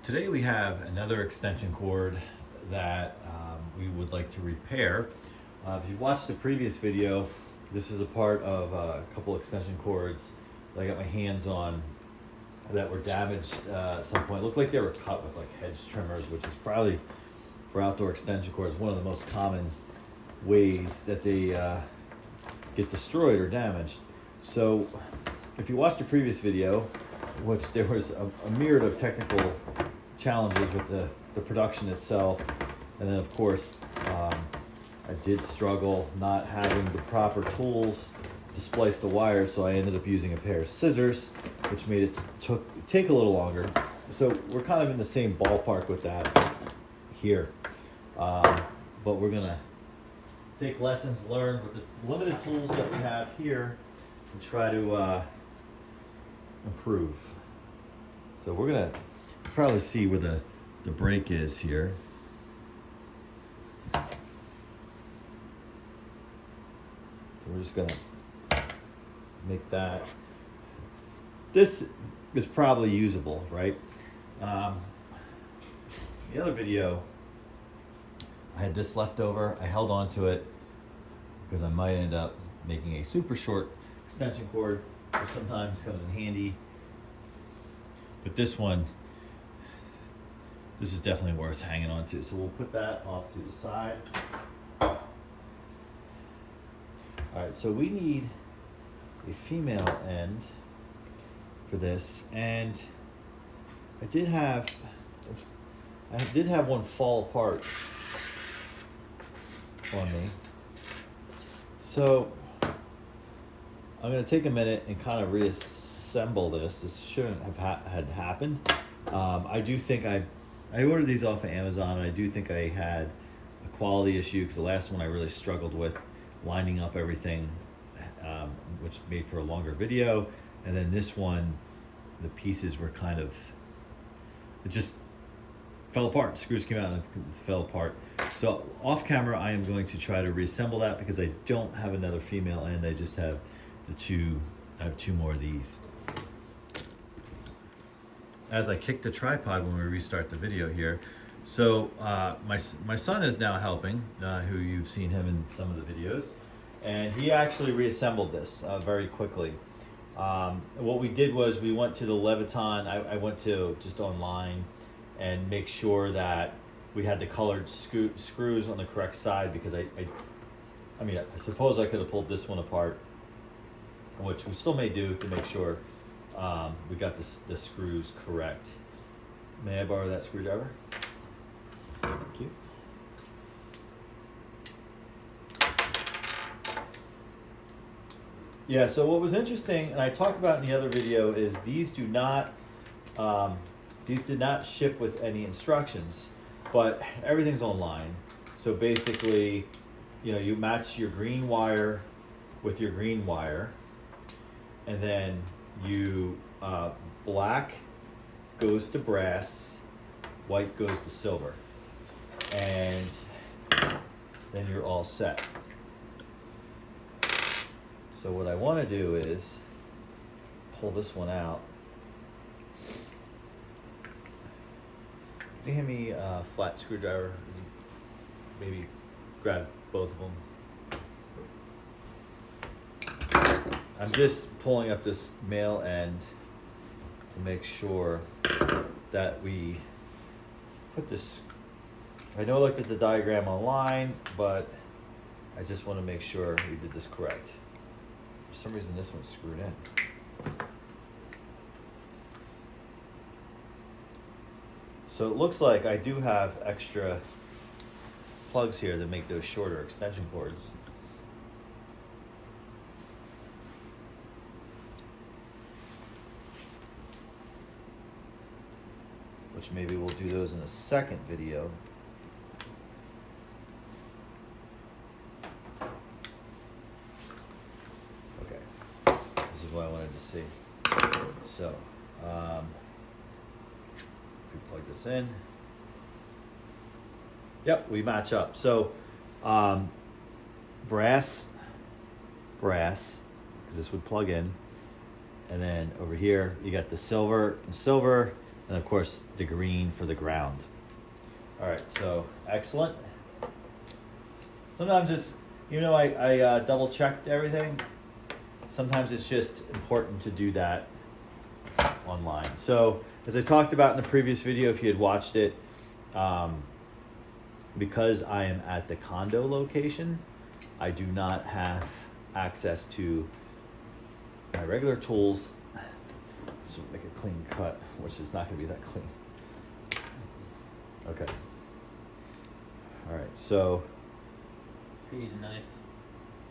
Today we have another extension cord that we would like to repair. If you watched the previous video, this is a part of a couple extension cords that I got my hands on that were damaged at some point. It looked like they were cut with like hedge trimmers, which is probably for outdoor extension cords one of the most common ways that they get destroyed or damaged. So if you watched the previous video, which there was a myriad of technical challenges with the production itself, and then of course I did struggle not having the proper tools to splice the wires, so I ended up using a pair of scissors, which made it take a little longer. So we're kind of in the same ballpark with that here, but we're gonna take lessons learned with the limited tools that we have here and try to improve. So we're gonna probably see where the break is here. So we're just gonna make that. This is probably usable, right? The other video, I had this left over. I held on to it because I might end up making a super short extension cord, which sometimes comes in handy. But this one, this is definitely worth hanging on to. So we'll put that off to the side. All right, so we need a female end for this. And I did have one fall apart on me. So I'm gonna take a minute and kind of reassemble this. This shouldn't have had happened. I do think I ordered these off of Amazon, and I do think I had a quality issue because the last one I really struggled with lining up everything, which made for a longer video. And then this one, the pieces were kind of, it just fell apart. The screws came out and it fell apart. So off camera, I am going to try to reassemble that because I don't have another female end. I just have I have two more of these. As I kick the tripod when we restart the video here. So my son is now helping, who you've seen him in some of the videos. And he actually reassembled this very quickly. What we did was we went to the Leviton. I went to just online and make sure that we had the colored screws on the correct side, because I suppose I could have pulled this one apart, which we still may do to make sure we got the screws correct. May I borrow that screwdriver? Thank you. Yeah, so what was interesting, and I talked about in the other video, is these did not ship with any instructions, but everything's online. So basically, you match your green wire with your green wire, and then you black goes to brass, white goes to silver, and then you're all set. So what I want to do is pull this one out. Can you hand me a flat screwdriver? Maybe grab both of them. I'm just pulling up this male end to make sure that we put this. I know I looked at the diagram online, but I just want to make sure we did this correct. For some reason this one's screwed in. So it looks like I do have extra plugs here that make those shorter extension cords. Which maybe we'll do those in a second video. Okay, this is what I wanted to see. So, if we plug this in. Yep, we match up. So, brass, because this would plug in. And then over here, you got the silver and silver, and of course the green for the ground. All right, so excellent. Sometimes it's, I double checked everything. Sometimes it's just important to do that online. So as I talked about in the previous video, if you had watched it, because I am at the condo location, I do not have access to my regular tools. So make a clean cut, which is not going to be that clean. Okay. All right, so. Could use a knife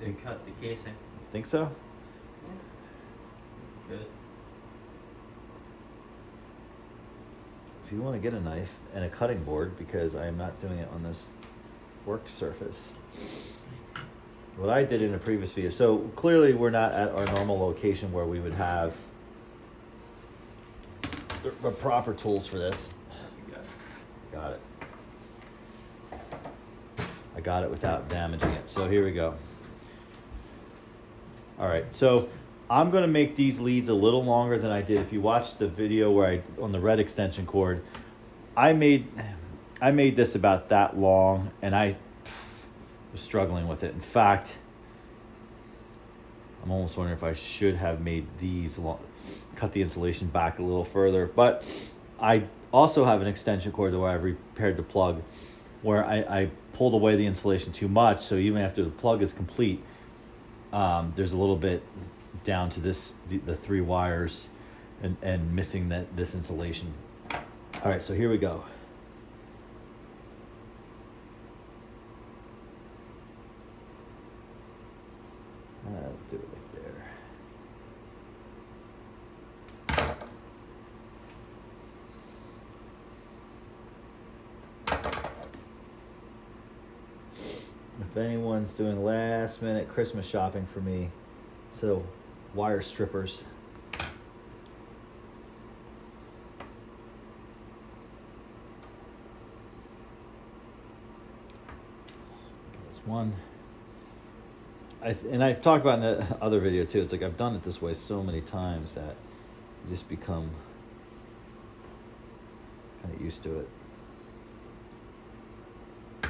to cut the casing. Think so? Yeah. Good. If you want to get a knife and a cutting board, because I am not doing it on this work surface. What I did in a previous video, so clearly we're not at our normal location where we would have the proper tools for this. You got it. Got it. I got it without damaging it. So here we go. All right, so I'm gonna make these leads a little longer than I did. If you watched the video where on the red extension cord, I made this about that long, and I was struggling with it. In fact, I'm almost wondering if I should have made these long, cut the insulation back a little further. But I also have an extension cord where I've repaired the plug, where I pulled away the insulation too much, so even after the plug is complete, there's a little bit down to the 3 wires and missing this insulation. All right, so here we go. I'll do it like there. If anyone's doing last minute Christmas shopping for me, so wire strippers. This one. And I've talked about in the other video too, it's like I've done it this way so many times that you just become kind of used to it. It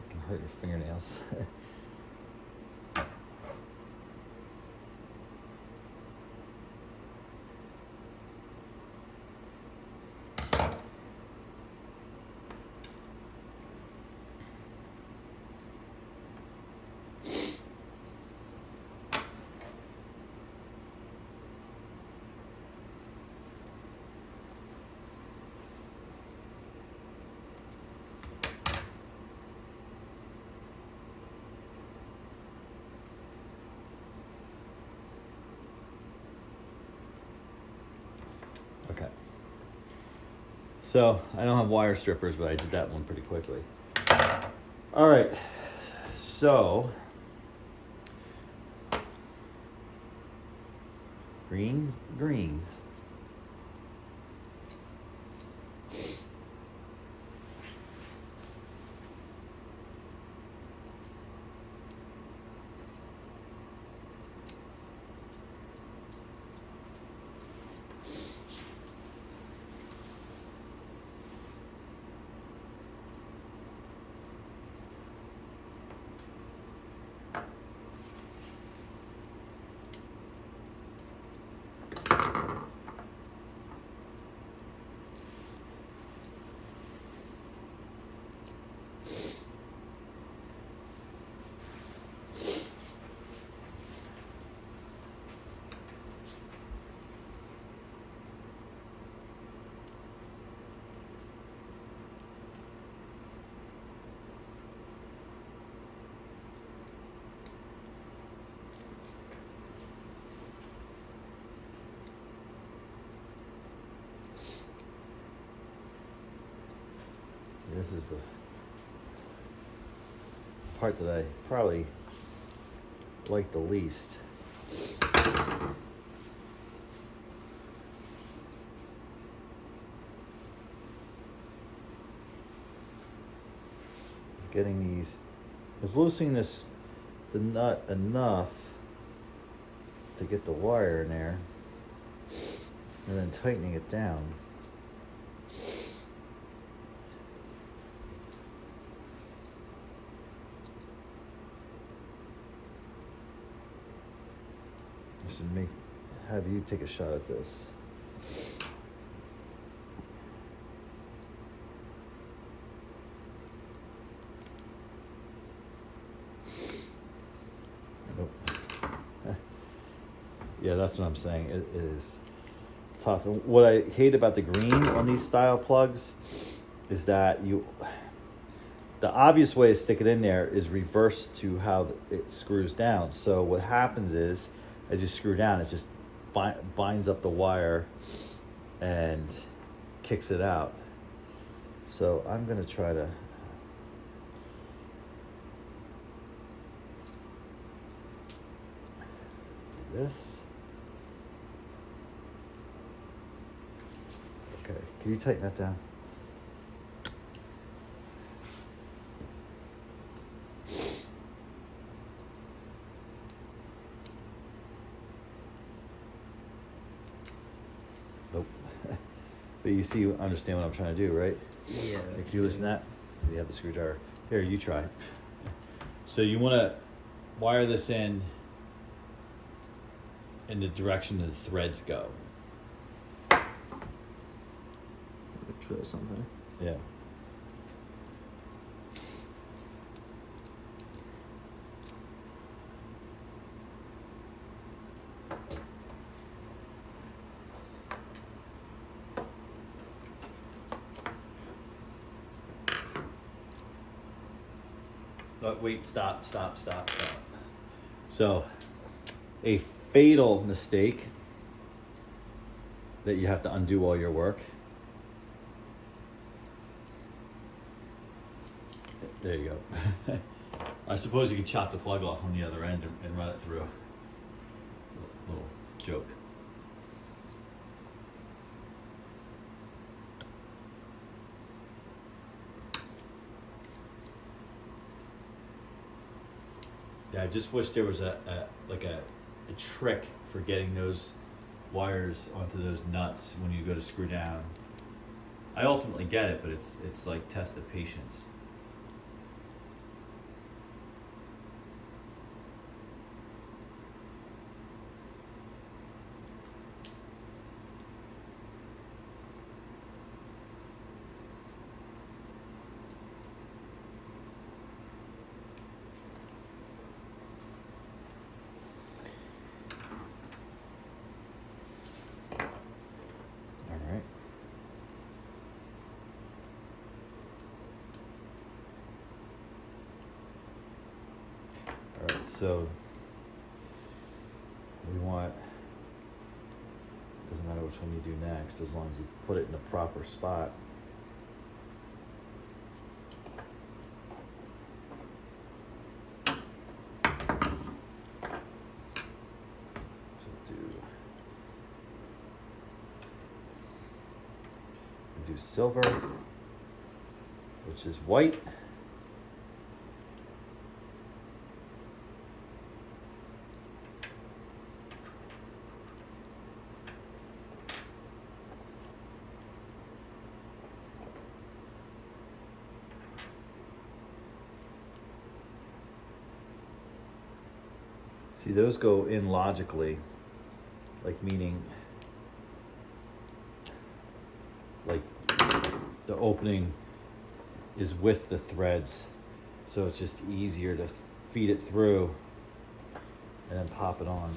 can hurt your fingernails. Okay. So I don't have wire strippers, but I did that one pretty quickly. All right. So green. This is the part that I probably like the least. Getting these, is loosening this the nut enough to get the wire in there, and then tightening it down. I should have you take a shot at this. Yeah, that's what I'm saying. It is tough. And what I hate about the green on these style plugs is that the obvious way to stick it in there is reverse to how it screws down. So what happens is, as you screw down, it just binds up the wire and kicks it out. So I'm gonna try to do this. Okay, can you tighten that down? Nope. But you see, understand what I'm trying to do, right? Yeah. Like, can you listen to that? You have the screwdriver. Here, you try. So you want to wire this in the direction the threads go. Try something. Yeah. But wait, stop. So, a fatal mistake that you have to undo all your work. There you go. I suppose you could chop the plug off on the other end and run it through. It's a little joke. Yeah, I just wish there was a trick for getting those wires onto those nuts when you go to screw down. I ultimately get it, but it's like test of patience. So we want, doesn't matter which one you do next, as long as you put it in the proper spot. So do silver, which is white. See, those go in logically, like meaning, like the opening is with the threads, so it's just easier to feed it through and then pop it on.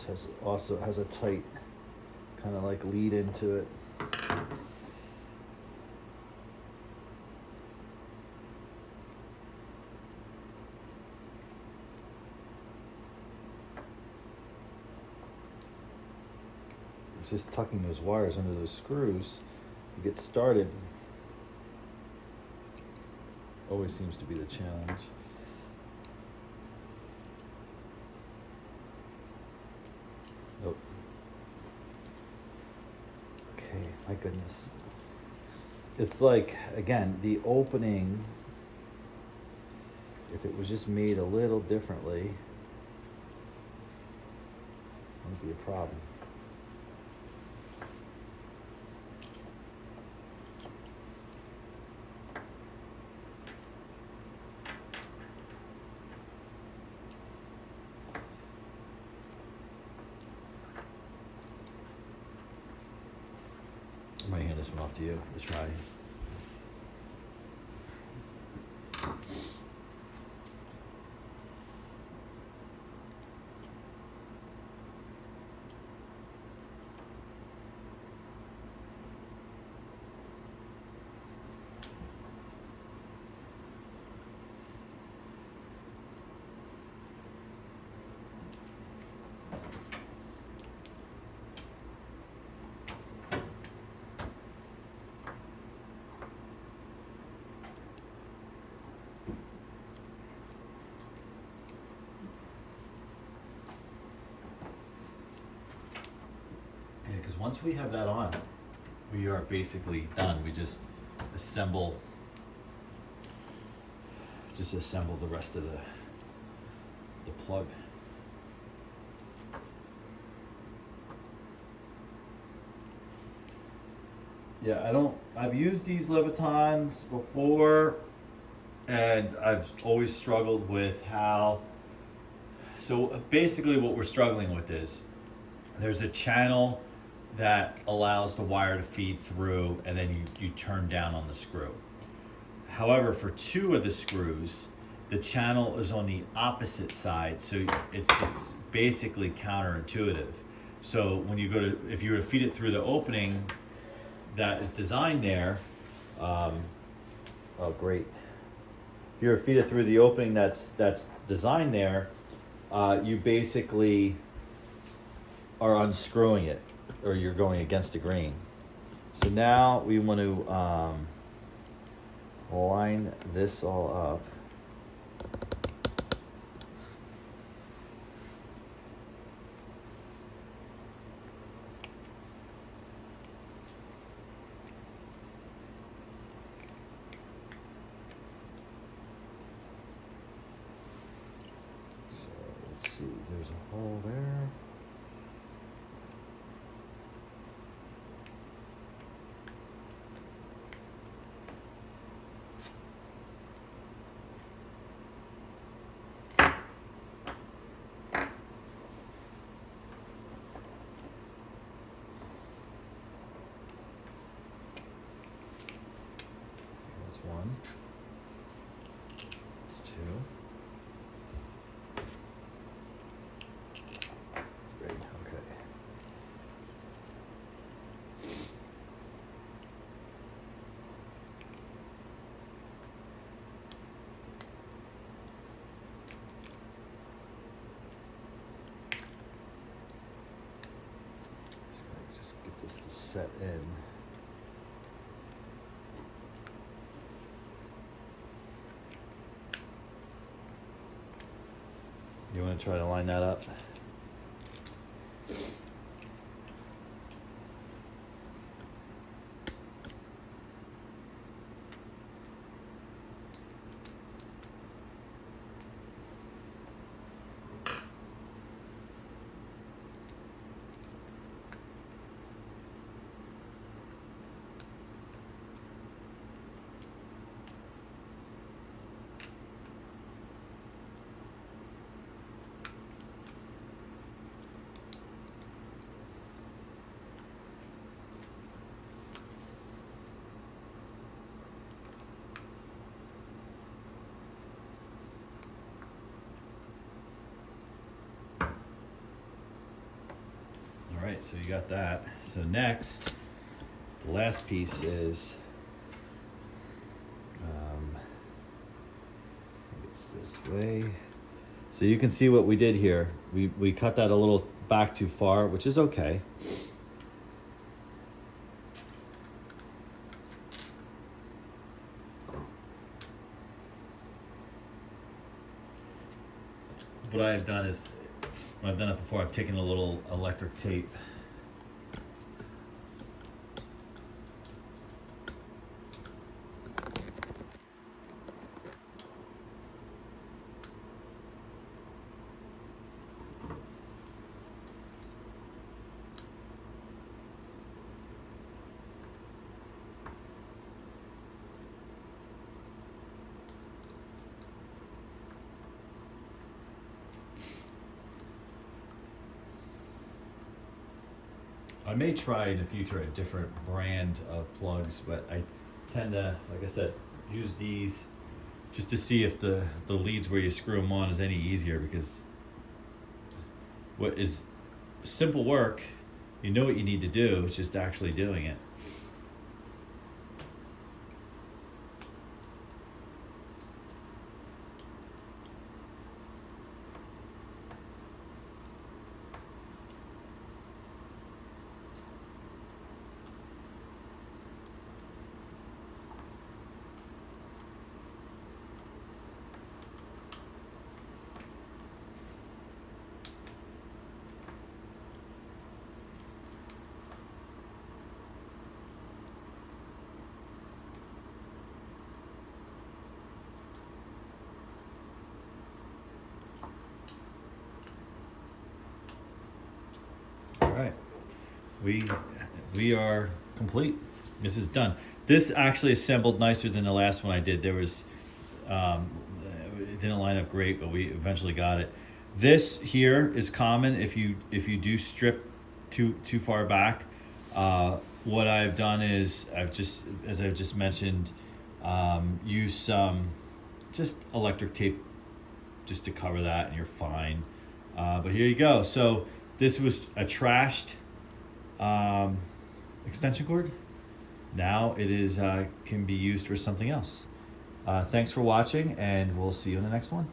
just also has a tight kind of like lead into it. It's just tucking those wires under those screws to get started. Always seems to be the challenge. Nope. Okay, my goodness. It's like, again, the opening, if it was just made a little differently, wouldn't be a problem. I might hand this one off to you to try. Because once we have that on, we are basically done. We just assemble the rest of the plug. Yeah, I've used these Levitons before, and I've always struggled with how, so basically what we're struggling with is there's a channel that allows the wire to feed through, and then you turn down on the screw. However, for two of the screws, the channel is on the opposite side, so it's basically counterintuitive. So when you if you were to feed it through the opening that is designed there, oh great. If you were to feed it through the opening that's designed there, you basically are unscrewing it, or you're going against the grain. So now we want to line this all up. So let's see, there's a hole there. One. That's two. Great, okay. Just get this to set in. You want to try to line that up? right, so you got that. So next, the last piece is, it's this way. So you can see what we did here. We cut that a little back too far, which is okay. What I've done is, when I've done it before, I've taken a little electric tape. I may try in the future a different brand of plugs, but I tend to, like I said, use these just to see if the leads where you screw them on is any easier, because what is simple work, you know what you need to do, it's just actually doing it. All right, we are complete. This is done. This actually assembled nicer than the last one I did. There was, it didn't line up great, but we eventually got it. This here is common if you do strip too far back. What I've done is as I've just mentioned, use some just electric tape just to cover that, and you're fine. But here you go. So this was a trashed extension cord. Now it is can be used for something else. Thanks for watching, and we'll see you in the next one.